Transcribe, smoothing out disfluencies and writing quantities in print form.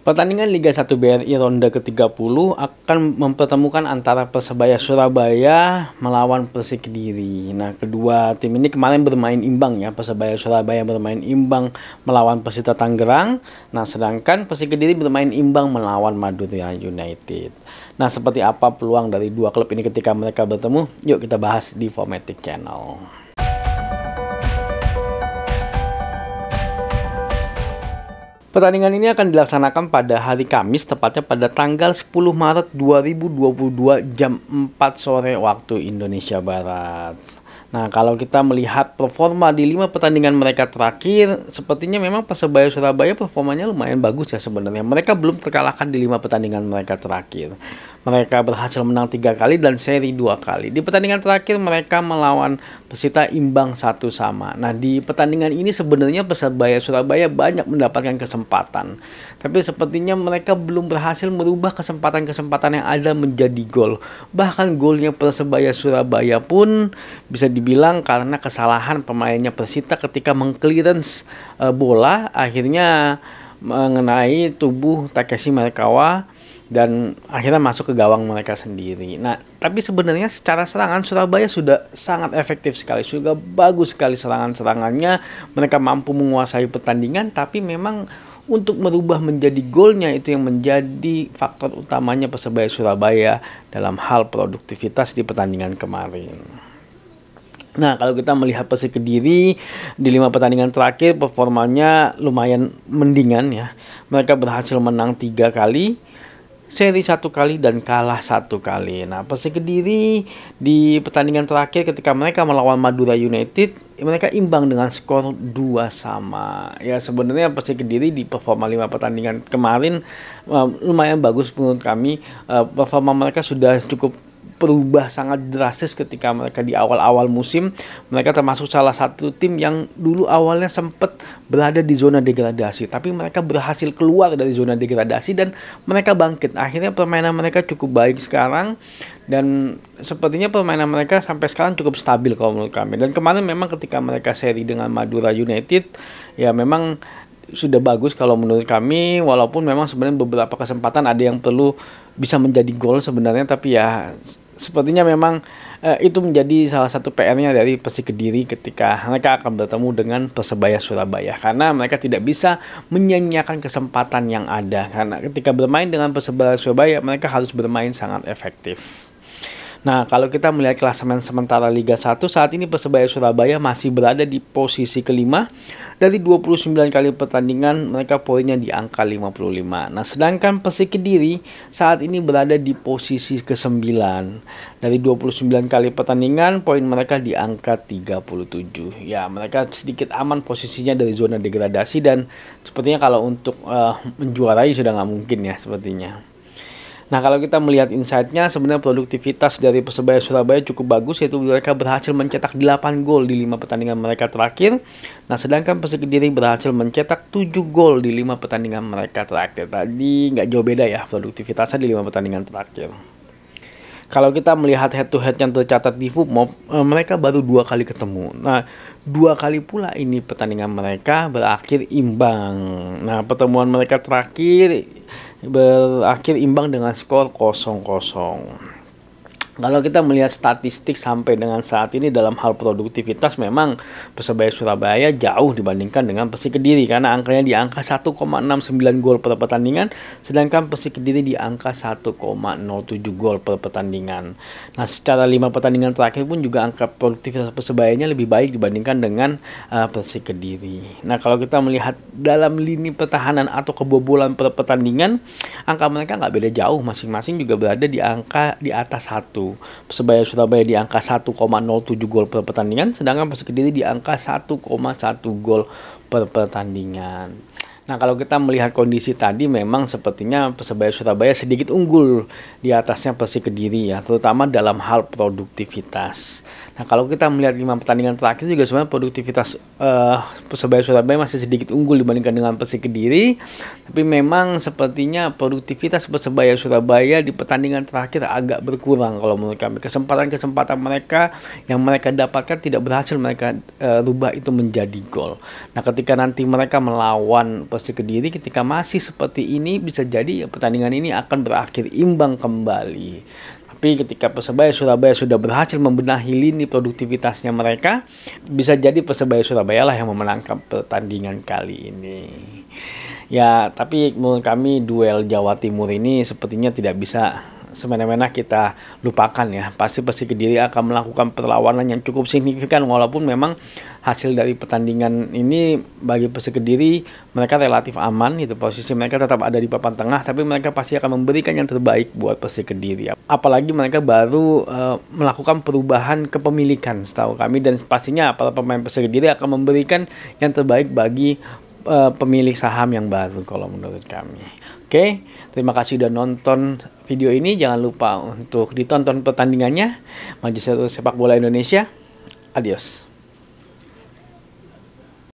Pertandingan Liga 1 BRI ronde ke-30 akan mempertemukan antara Persebaya Surabaya melawan Persik Kediri. Nah, kedua tim ini kemarin bermain imbang ya. Persebaya Surabaya bermain imbang melawan Persita Tangerang. Nah, sedangkan Persik Kediri bermain imbang melawan Madura United. Nah, seperti apa peluang dari dua klub ini ketika mereka bertemu? Yuk kita bahas di Formatic Channel. Pertandingan ini akan dilaksanakan pada hari Kamis, tepatnya pada tanggal 10 Maret 2022 jam 4 sore waktu Indonesia Barat. Nah, kalau kita melihat performa di 5 pertandingan mereka terakhir, sepertinya memang Persebaya Surabaya performanya lumayan bagus ya sebenarnya. Mereka belum terkalahkan di 5 pertandingan mereka terakhir. Mereka berhasil menang 3 kali dan seri 2 kali. Di pertandingan terakhir mereka melawan Persita imbang 1-1. Nah, di pertandingan ini sebenarnya Persebaya Surabaya banyak mendapatkan kesempatan. Tapi sepertinya mereka belum berhasil merubah kesempatan-kesempatan yang ada menjadi gol. Bahkan golnya Persebaya Surabaya pun bisa dibilang karena kesalahan pemainnya Persita ketika mengclearance bola, akhirnya mengenai tubuh Takeshi Maekawa dan akhirnya masuk ke gawang mereka sendiri. Nah, tapi sebenarnya secara serangan Surabaya sudah sangat efektif sekali, sudah bagus sekali serangan-serangannya. Mereka mampu menguasai pertandingan, tapi memang untuk merubah menjadi golnya itu yang menjadi faktor utamanya Persebaya Surabaya dalam hal produktivitas di pertandingan kemarin. Nah, kalau kita melihat Persik Kediri di 5 pertandingan terakhir performanya lumayan mendingan ya. Mereka berhasil menang 3 kali, seri 1 kali dan kalah 1 kali. Nah, Persik Kediri di pertandingan terakhir ketika mereka melawan Madura United, mereka imbang dengan skor 2-2. Ya, sebenarnya Persik Kediri di performa 5 pertandingan kemarin lumayan bagus menurut kami. Performa mereka sudah cukup berubah sangat drastis ketika mereka di awal-awal musim. Mereka termasuk salah satu tim yang dulu awalnya sempat berada di zona degradasi, tapi mereka berhasil keluar dari zona degradasi dan mereka bangkit. Akhirnya permainan mereka cukup baik sekarang dan sepertinya permainan mereka sampai sekarang cukup stabil kalau menurut kami. Dan kemarin memang ketika mereka seri dengan Madura United, ya memang sudah bagus kalau menurut kami, walaupun memang sebenarnya beberapa kesempatan ada yang perlu bisa menjadi gol sebenarnya, tapi ya sepertinya memang itu menjadi salah satu PR-nya dari Persik Kediri ketika mereka akan bertemu dengan Persebaya Surabaya, karena mereka tidak bisa menyia-nyiakan kesempatan yang ada, karena ketika bermain dengan Persebaya Surabaya mereka harus bermain sangat efektif. Nah, kalau kita melihat klasemen sementara Liga 1, saat ini Persebaya Surabaya masih berada di posisi kelima. Dari 29 kali pertandingan, mereka poinnya di angka 55. Nah, sedangkan Persik Kediri saat ini berada di posisi ke-9. Dari 29 kali pertandingan, poin mereka di angka 37. Ya, mereka sedikit aman posisinya dari zona degradasi dan sepertinya kalau untuk menjuarai sudah nggak mungkin ya sepertinya. Nah, kalau kita melihat insight-nya, sebenarnya produktivitas dari Persebaya Surabaya cukup bagus, yaitu mereka berhasil mencetak 8 gol di 5 pertandingan mereka terakhir. Nah, sedangkan Persik Kediri berhasil mencetak 7 gol di 5 pertandingan mereka terakhir. Tadi nggak jauh beda ya produktivitasnya di 5 pertandingan terakhir. Kalau kita melihat head to head yang tercatat di FUPMOB, mereka baru 2 kali ketemu. Nah, 2 kali pula ini pertandingan mereka berakhir imbang. Nah, pertemuan mereka terakhir berakhir imbang dengan skor 0-0. Kalau kita melihat statistik sampai dengan saat ini dalam hal produktivitas, memang Persebaya Surabaya jauh dibandingkan dengan Persik Kediri karena angkanya di angka 1,69 gol per pertandingan, sedangkan Persik Kediri di angka 1,07 gol per pertandingan. Nah, secara 5 pertandingan terakhir pun juga angka produktivitas Persebayanya lebih baik dibandingkan dengan Persik Kediri. Nah, kalau kita melihat dalam lini pertahanan atau kebobolan per pertandingan, angka mereka nggak beda jauh, masing-masing juga berada di angka di atas 1. Persebaya Surabaya di angka 1,07 gol per pertandingan, sedangkan Persik Kediri di angka 1,1 gol per pertandingan. Nah, kalau kita melihat kondisi tadi, memang sepertinya Persebaya Surabaya sedikit unggul di atasnya Persik Kediri ya, terutama dalam hal produktivitas. Nah, kalau kita melihat 5 pertandingan terakhir juga sebenarnya produktivitas Persebaya Surabaya masih sedikit unggul dibandingkan dengan Persik Kediri. Tapi memang sepertinya produktivitas Persebaya Surabaya di pertandingan terakhir agak berkurang kalau menurut kami. Kesempatan-kesempatan mereka yang mereka dapatkan tidak berhasil mereka rubah itu menjadi gol. Nah, ketika nanti mereka melawan Persik Kediri ketika masih seperti ini bisa jadi ya pertandingan ini akan berakhir imbang kembali. Tapi ketika Persebaya Surabaya sudah berhasil membenahi lini produktivitasnya mereka, bisa jadi Persebaya Surabaya lah yang memenangkan pertandingan kali ini. Ya, tapi menurut kami duel Jawa Timur ini sepertinya tidak bisa semena-mena kita lupakan ya. Pasti Persik Kediri akan melakukan perlawanan yang cukup signifikan, walaupun memang hasil dari pertandingan ini bagi Persik Kediri mereka relatif aman gitu, posisi mereka tetap ada di papan tengah, tapi mereka pasti akan memberikan yang terbaik buat Persik Kediri. Apalagi mereka baru melakukan perubahan kepemilikan setahu kami, dan pastinya para pemain Persik Kediri akan memberikan yang terbaik bagi pemilik saham yang baru kalau menurut kami. Oke, terima kasih udah nonton video ini. Jangan lupa untuk ditonton pertandingannya. Majelis Sepak Bola Indonesia. Adios.